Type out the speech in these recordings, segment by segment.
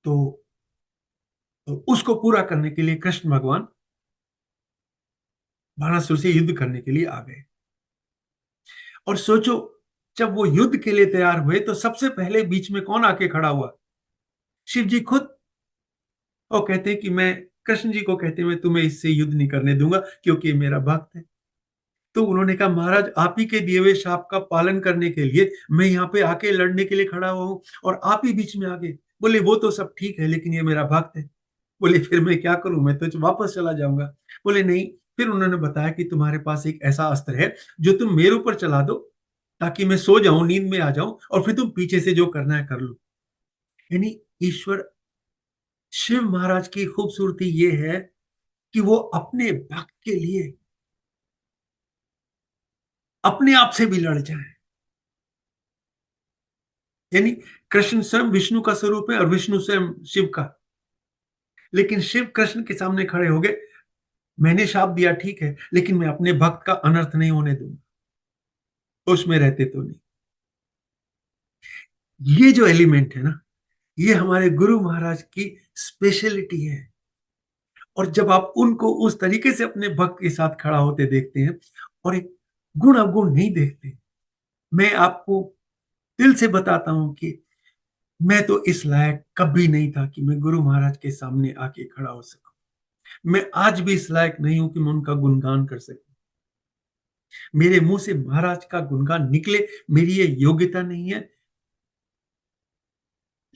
तो उसको पूरा करने के लिए कृष्ण भगवान बाणासुर से युद्ध करने के लिए आ गए। और सोचो, जब वो युद्ध के लिए तैयार हुए तो सबसे पहले बीच में कौन आके खड़ा हुआ? शिव जी खुद। वो कहते हैं कि मैं, कृष्ण जी को कहते हैं, मैं तुम्हें इससे युद्ध नहीं करने दूंगा क्योंकि ये मेरा भक्त है। तो उन्होंने कहा, महाराज आप ही के दिए हुए शाप का पालन करने के लिए मैं यहाँ पे आके लड़ने के लिए खड़ा हुआ हूँ और आप ही बीच में आ गए। बोले वो तो सब ठीक है लेकिन ये मेरा भक्त है। बोले फिर मैं क्या करूं, मैं तो वापस चला जाऊंगा। बोले नहीं। फिर उन्होंने बताया कि तुम्हारे पास एक ऐसा अस्त्र है जो तुम मेरे ऊपर चला दो ताकि मैं सो जाऊं, नींद में आ जाऊं, और फिर तुम पीछे से जो करना है कर लो। यानी ईश्वर शिव महाराज की खूबसूरती ये है कि वो अपने भक्त के लिए अपने आप से भी लड़ जाए। यानी कृष्ण स्वयं विष्णु का स्वरूप है और विष्णु स्वयं शिव का। लेकिन शिव कृष्ण के सामने खड़े हो गए, मैंने शाप दिया ठीक है लेकिन मैं अपने भक्त का अनर्थ नहीं होने दूंगा। उसमें रहते तो नहीं। ये जो एलिमेंट है ना, ये हमारे गुरु महाराज की स्पेशलिटी है। और जब आप उनको उस तरीके से अपने भक्त के साथ खड़ा होते देखते हैं और एक गुण अवगुण नहीं देखते, मैं आपको दिल से बताता हूं कि मैं तो इस लायक कभी नहीं था कि मैं गुरु महाराज के सामने आके खड़ा हो सकूं। मैं आज भी इस लायक नहीं हूं कि मैं उनका गुणगान कर सकूं। मेरे मुंह से महाराज का गुणगान निकले, मेरी ये योग्यता नहीं है,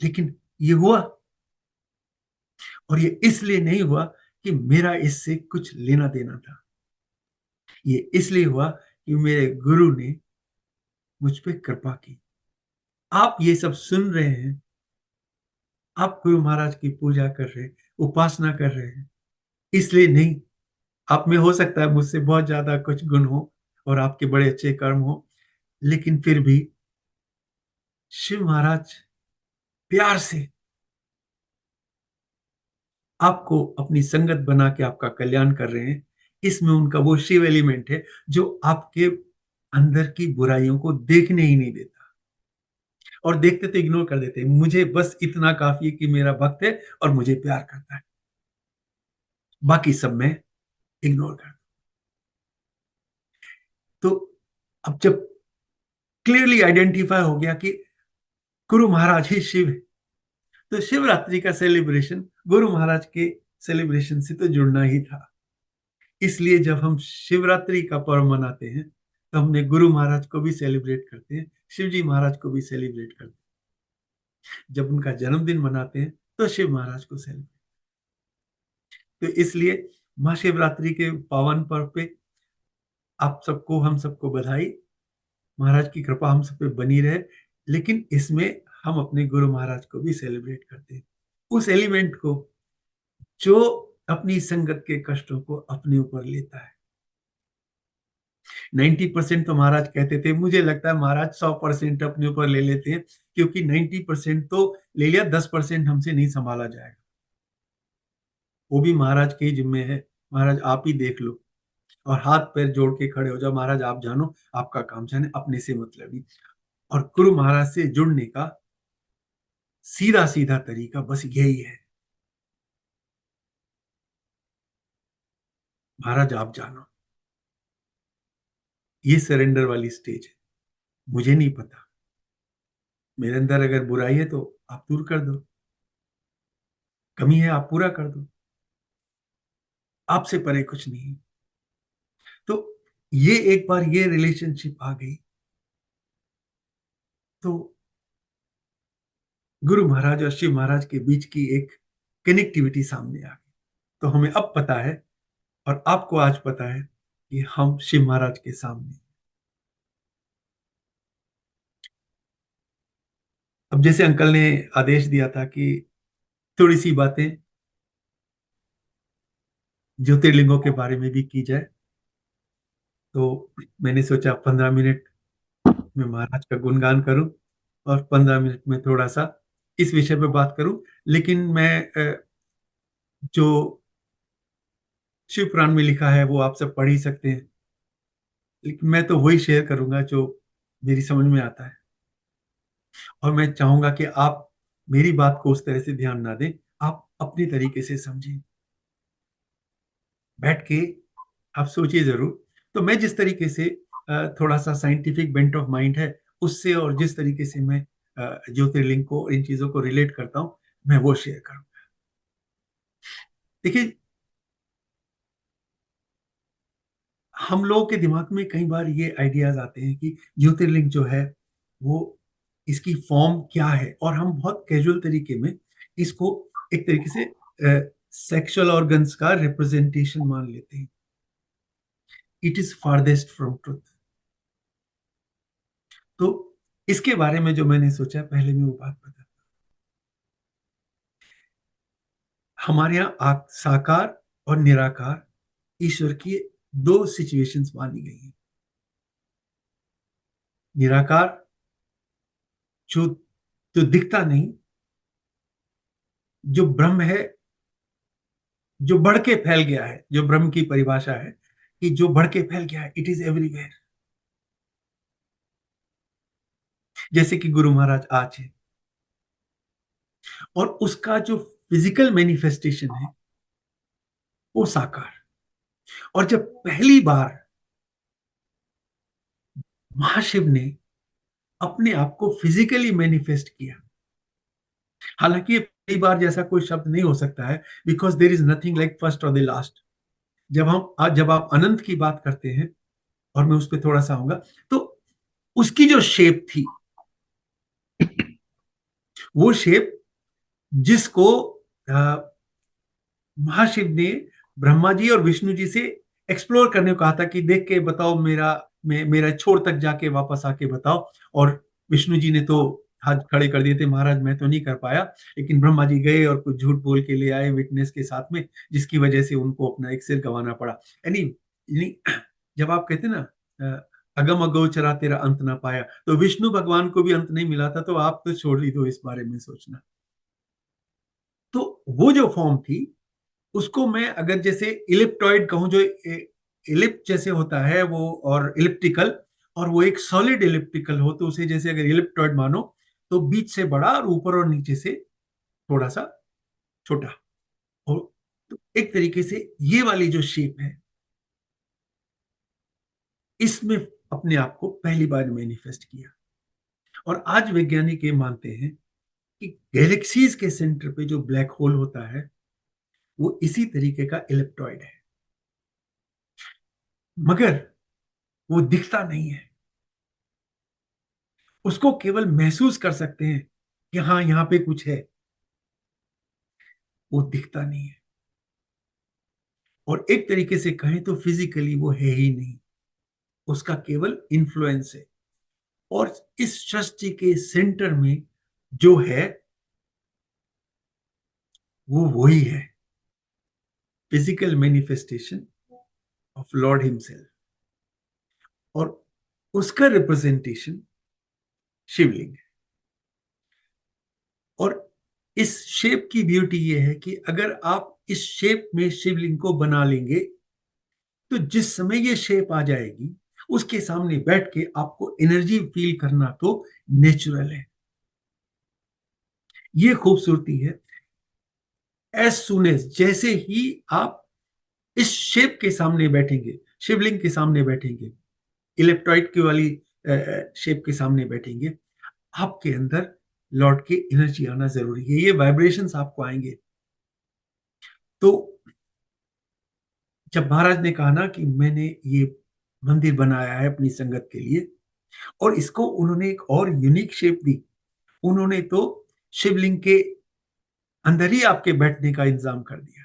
लेकिन ये हुआ। और ये इसलिए नहीं हुआ कि मेरा इससे कुछ लेना देना था। ये इसलिए हुआ कि मेरे गुरु ने मुझ पे कृपा की। आप ये सब सुन रहे हैं, आप गुरु महाराज की पूजा कर रहे हैं, उपासना कर रहे हैं, इसलिए नहीं। आप में हो सकता है मुझसे बहुत ज्यादा कुछ गुण हो और आपके बड़े अच्छे कर्म हो, लेकिन फिर भी शिव महाराज प्यार से आपको अपनी संगत बना के आपका कल्याण कर रहे हैं। इसमें उनका वो शिव एलिमेंट है जो आपके अंदर की बुराइयों को देखने ही नहीं देता। और देखते तो इग्नोर कर देते हैं, मुझे बस इतना काफी है कि मेरा भक्त है और मुझे प्यार करता है, बाकी सब मैं इग्नोर कर। तो अब जब क्लियरली आइडेंटिफाई हो गया कि गुरु महाराज ही शिव है, तो शिवरात्रि का सेलिब्रेशन गुरु महाराज के सेलिब्रेशन से तो जुड़ना ही था। इसलिए जब हम शिवरात्रि का पर्व मनाते हैं तो हमने गुरु महाराज को भी सेलिब्रेट करते हैं, शिव जी महाराज को भी सेलिब्रेट करते हैं। जब उनका जन्मदिन मनाते हैं तो शिव महाराज को सेलिब्रेट। तो इसलिए महाशिवरात्रि के पावन पर्व पे आप सबको, हम सबको बधाई। महाराज की कृपा हम सब पे बनी रहे। लेकिन इसमें हम अपने गुरु महाराज को भी सेलिब्रेट करते हैं, उस एलिमेंट को जो अपनी संगत के कष्टों को अपने ऊपर लेता है। 90% तो महाराज कहते थे, मुझे लगता है महाराज 100% अपने ऊपर ले लेते हैं, क्योंकि 90% तो ले लिया, 10% हमसे नहीं संभाला जाएगा। वो भी महाराज के ही जिम्मे है। महाराज आप ही देख लो, और हाथ पैर जोड़ के खड़े हो जाओ, महाराज आप जानो, आपका काम जाने, अपने से मतलब ही। और गुरु महाराज से जुड़ने का सीधा सीधा तरीका बस यही है, महाराज आप जानो। ये सरेंडर वाली स्टेज है। मुझे नहीं पता, मेरे अंदर अगर बुराई है तो आप दूर कर दो, कमी है आप पूरा कर दो, आपसे परे कुछ नहीं। तो ये एक बार ये रिलेशनशिप आ गई तो गुरु महाराज और शिव महाराज के बीच की एक कनेक्टिविटी सामने आ गई। तो हमें अब पता है, और आपको आज पता है कि हम शिव महाराज के सामने। अब जैसे अंकल ने आदेश दिया था कि थोड़ी सी बातें ज्योतिर्लिंगों के बारे में भी की जाए, तो मैंने सोचा 15 मिनट में महाराज का गुणगान करूं और 15 मिनट में थोड़ा सा इस विषय पे बात करूं। लेकिन मैं जो शिव पुराण में लिखा है वो आप सब पढ़ ही सकते हैं, लेकिन मैं तो वही शेयर करूंगा जो मेरी समझ में आता है। और मैं चाहूंगा कि आप मेरी बात को उस तरह से ध्यान ना दें, आप अपने तरीके से समझें, बैठ के आप सोचिए जरूर। तो मैं जिस तरीके से थोड़ा सा साइंटिफिक बेंट ऑफ माइंड है उससे, और जिस तरीके से मैं ज्योतिर्लिंग को, इन चीजों को रिलेट करता हूं, मैं वो शेयर करूंगा। देखिए, हम लोगों के दिमाग में कई बार ये आइडियाज आते हैं कि ज्योतिर्लिंग जो है वो, इसकी फॉर्म क्या है, और हम बहुत कैजुअल तरीके में इसको एक तरीके से सेक्सुअल ऑर्गन्स का रिप्रेजेंटेशन मान लेते हैं। It is farthest from truth. तो इसके बारे में जो मैंने सोचा, पहले मैं वो बात बता, हमारे यहाँ साकार और निराकार ईश्वर की दो सिचुएशंस मानी गई हैं। निराकार जो जो दिखता नहीं, जो ब्रह्म है, जो बढ़ के फैल गया है, जो ब्रह्म की परिभाषा है कि जो बढ़ के फैल गया है, इट इज एवरीवेयर। जैसे कि गुरु महाराज आज है, और उसका जो फिजिकल मैनिफेस्टेशन है वो साकार। और जब पहली बार महाशिव ने अपने आप को फिजिकली मैनिफेस्ट किया, हालांकि ये पहली बार जैसा कोई शब्द नहीं हो सकता है, because there is nothing like first और द लास्ट। जब आप अनंत की बात करते हैं, और मैं उस पर थोड़ा सा आऊंगा, तो उसकी जो शेप थी, वो शेप जिसको महाशिव ने ब्रह्मा जी और विष्णु जी से एक्सप्लोर करने को कहा था कि देख के बताओ, मेरा छोर तक जाके वापस आके बताओ। और विष्णु जी ने तो हाथ खड़े कर दिए थे, महाराज मैं तो नहीं कर पाया। लेकिन ब्रह्मा जी गए और कुछ झूठ बोल के ले आए विटनेस के साथ में, जिसकी वजह से उनको अपना एक सिर गंवाना पड़ा। यानी जब आप कहते हैं ना, अगम अगोचरा तेरा अंत ना पाया, तो विष्णु भगवान को भी अंत नहीं मिला था, तो आप तो छोड़ ही दो इस बारे में सोचना। तो वो जो फॉर्म थी, उसको मैं अगर जैसे इलिप्टॉइड कहूं, जो इलिप्ट जैसे होता है वो, और इलिप्टिकल, और वो एक सॉलिड इलिप्टिकल हो, तो उसे जैसे अगर इलिप्टॉइड मानो, तो बीच से बड़ा और ऊपर और नीचे से थोड़ा सा छोटा। और तो एक तरीके से ये वाली जो शेप है, इसमें अपने आप को पहली बार मैनिफेस्ट किया। और आज वैज्ञानिक ये मानते हैं कि गैलेक्सीज के सेंटर पे जो ब्लैक होल होता है, वो इसी तरीके का इलेक्ट्रॉइड है, मगर वो दिखता नहीं है। उसको केवल महसूस कर सकते हैं कि हाँ, यहां पे कुछ है, वो दिखता नहीं है। और एक तरीके से कहें तो फिजिकली वो है ही नहीं, उसका केवल इन्फ्लुएंस है। और इस सृष्टि के सेंटर में जो है, वो वही है, physical manifestation of Lord himself. और उसका रिप्रेजेंटेशन शिवलिंग है। और इस शेप की ब्यूटी ये है कि अगर आप इस शेप में शिवलिंग को बना लेंगे, तो जिस समय ये शेप आ जाएगी, उसके सामने बैठ के आपको एनर्जी फील करना तो नेचुरल है। ये खूबसूरती है। एज सुन एज, जैसे ही आप इस शेप के सामने बैठेंगे, शिवलिंग के सामने बैठेंगे, इलेक्ट्रॉइड की वाली शेप के सामने बैठेंगे, आपके अंदर लौट के एनर्जी आना जरूरी है। ये वाइब्रेशंस आपको आएंगे। तो जब महाराज ने कहा ना कि मैंने ये मंदिर बनाया है अपनी संगत के लिए, और इसको उन्होंने एक और यूनिक शेप दी। उन्होंने तो शिवलिंग के अंदर ही आपके बैठने का इंतजाम कर दिया,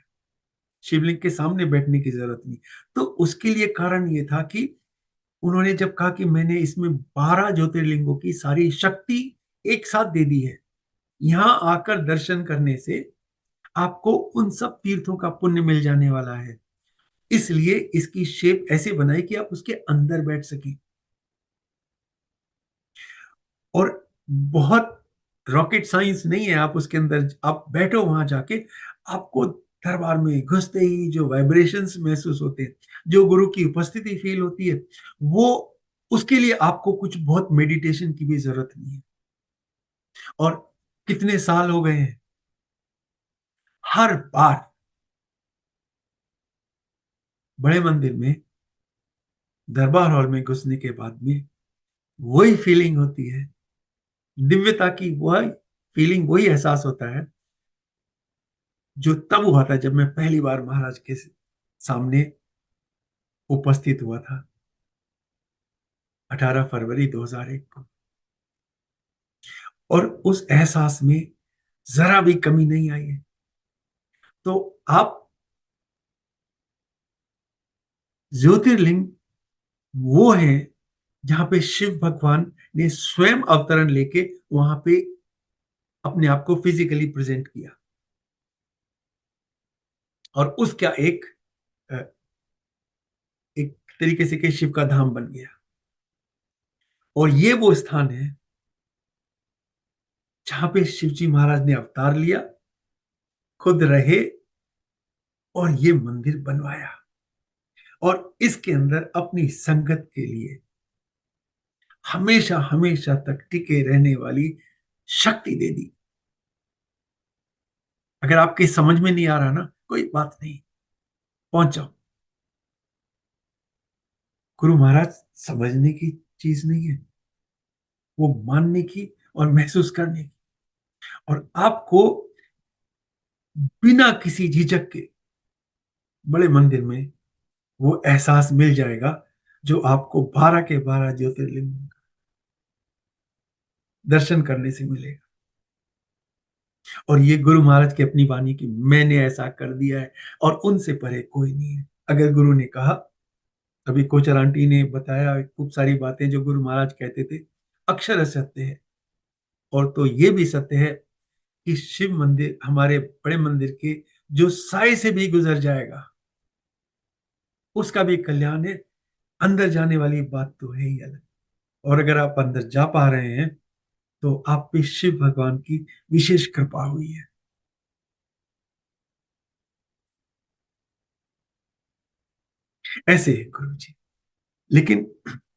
शिवलिंग के सामने बैठने की जरूरत नहीं। तो उसके लिए कारण ये था कि उन्होंने जब कहा कि मैंने इसमें 12 ज्योतिर्लिंगों की सारी शक्ति एक साथ दे दी है, यहां आकर दर्शन करने से आपको उन सब तीर्थों का पुण्य मिल जाने वाला है। इसलिए इसकी शेप ऐसे बनाई कि आप उसके अंदर बैठ सकें। और बहुत रॉकेट साइंस नहीं है, आप उसके अंदर आप बैठो, वहां जाके आपको दरबार में घुसते ही जो वाइब्रेशंस महसूस होते हैं, जो गुरु की उपस्थिति फील होती है, वो, उसके लिए आपको कुछ बहुत मेडिटेशन की भी जरूरत नहीं है। और कितने साल हो गए हैं, हर बार बड़े मंदिर में दरबार हॉल में घुसने के बाद में वही फीलिंग होती है, दिव्यता की वही फीलिंग, वही एहसास होता है जो तब हुआ था जब मैं पहली बार महाराज के सामने उपस्थित हुआ था, 18 फरवरी 2001 को। और उस एहसास में जरा भी कमी नहीं आई है। तो आप, ज्योतिर्लिंग वो है जहां पे शिव भगवान ने स्वयं अवतरण लेके वहां पे अपने आप को फिजिकली प्रेजेंट किया, और उसका एक तरीके से के शिव का धाम बन गया। और ये वो स्थान है जहां पे शिवजी महाराज ने अवतार लिया, खुद रहे, और ये मंदिर बनवाया, और इसके अंदर अपनी संगत के लिए हमेशा हमेशा तक टिके रहने वाली शक्ति दे दी। अगर आपके समझ में नहीं आ रहा ना, कोई बात नहीं, पहुंच जाओ। गुरु महाराज समझने की चीज नहीं है, वो मानने की और महसूस करने की। और आपको बिना किसी झिझक के बड़े मंदिर में वो एहसास मिल जाएगा जो आपको 12 के 12 ज्योतिर्लिंग दर्शन करने से मिलेगा। और ये गुरु महाराज की अपनी वाणी की, मैंने ऐसा कर दिया है और उनसे परे कोई नहीं है। अगर गुरु ने कहा, अभी कोचर आंटी ने बताया खूब सारी बातें जो गुरु महाराज कहते थे, अक्षर सत्य है। और तो ये भी सत्य है कि शिव मंदिर, हमारे बड़े मंदिर के जो साय से भी गुजर जाएगा उसका भी कल्याण है। अंदर जाने वाली बात तो है ही अलग। और अगर आप अंदर जा पा रहे हैं तो आप पे शिव भगवान की विशेष कृपा हुई है। ऐसे है गुरु जी। लेकिन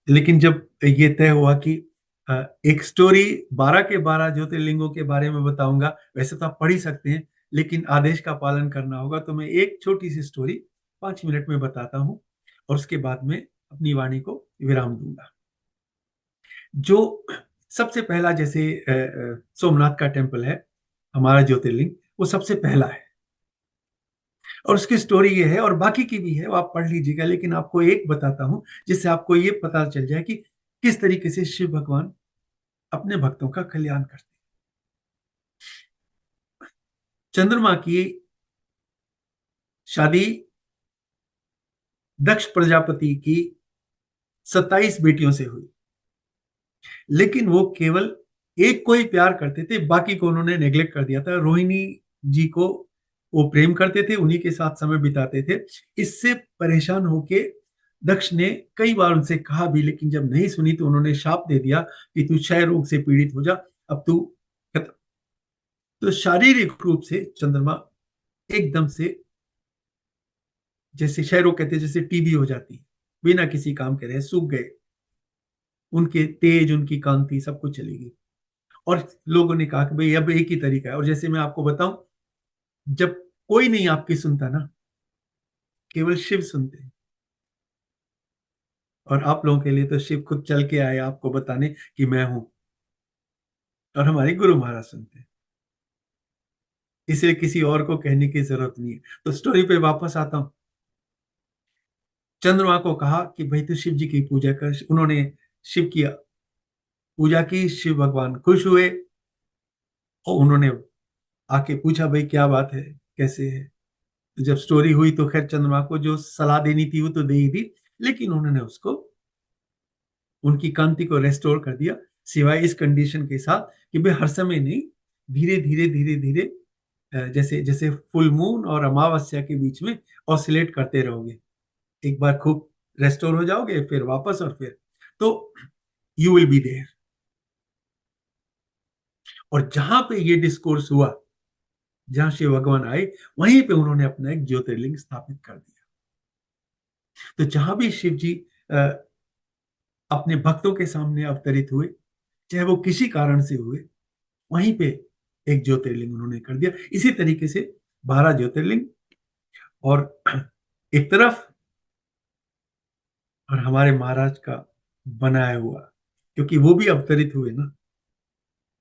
लेकिन जब ये तय हुआ कि एक स्टोरी 12 के 12 ज्योतिर्लिंगों के बारे में बताऊंगा, वैसे तो आप पढ़ ही सकते हैं, लेकिन आदेश का पालन करना होगा, तो मैं एक छोटी सी स्टोरी 5 मिनट में बताता हूं, और उसके बाद में अपनी वाणी को विराम दूंगा। जो सबसे पहला, जैसे सोमनाथ का टेम्पल है हमारा ज्योतिर्लिंग, वो सबसे पहला है, और उसकी स्टोरी ये है, और बाकी की भी है, वो आप पढ़ लीजिएगा। लेकिन आपको एक बताता हूं जिससे आपको ये पता चल जाए कि किस तरीके से शिव भगवान अपने भक्तों का कल्याण करते हैं। चंद्रमा की शादी दक्ष प्रजापति की 27 बेटियों से हुई, लेकिन वो केवल एक को ही प्यार करते थे, बाकी को उन्होंने नेग्लेक्ट कर दिया था। रोहिणी जी को वो प्रेम करते थे, उन्हीं के साथ समय बिताते थे। इससे परेशान होके दक्ष ने कई बार उनसे कहा भी, लेकिन जब नहीं सुनी तो उन्होंने शाप दे दिया कि तू क्षय रोग से पीड़ित हो जा, अब तू खत्म। तो शारीरिक रूप से चंद्रमा एकदम से, जैसे क्षय रोग कहते हैं, जैसे टीबी हो जाती, बिना किसी काम के रहे, सूख गए, उनके तेज, उनकी कांति सब कुछ चली गई। और लोगों ने कहा कि भाई अब एक ही तरीका है। और जैसे मैं आपको बताऊं, जब कोई नहीं आपकी सुनता ना, केवल शिव सुनते हैं। और आप लोगों के लिए तो शिव खुद चल के आए आपको बताने कि मैं हूं, और हमारे गुरु महाराज सुनते हैं, इसलिए किसी और को कहने की जरूरत नहीं है। तो स्टोरी पे वापस आता हूं। चंद्रमा को कहा कि भाई तू शिव जी की पूजा कर। उन्होंने शिव की पूजा की, शिव भगवान खुश हुए, और उन्होंने आके पूछा भाई क्या बात है, कैसे है। तो जब स्टोरी हुई तो खैर चंद्रमा को जो सलाह देनी थी वो तो दे ही दी, लेकिन उन्होंने उसको, उनकी कांति को रेस्टोर कर दिया, सिवाय इस कंडीशन के साथ कि भाई हर समय नहीं, धीरे धीरे धीरे धीरे, जैसे जैसे फुल मून और अमावस्या के बीच में ऑसिलेट करते रहोगे, एक बार खूब रेस्टोर हो जाओगे, फिर वापस, और फिर तो यू विल बी देयर। और जहां पे ये डिस्कोर्स हुआ, जहां शिव भगवान आए, वहीं पे उन्होंने अपना एक ज्योतिर्लिंग स्थापित कर दिया। तो जहां भी शिव जी अपने भक्तों के सामने अवतरित हुए, चाहे वो किसी कारण से हुए, वहीं पे एक ज्योतिर्लिंग उन्होंने कर दिया। इसी तरीके से 12 ज्योतिर्लिंग और एक तरफ, और हमारे महाराज का बनाया हुआ, क्योंकि वो भी अवतरित हुए ना,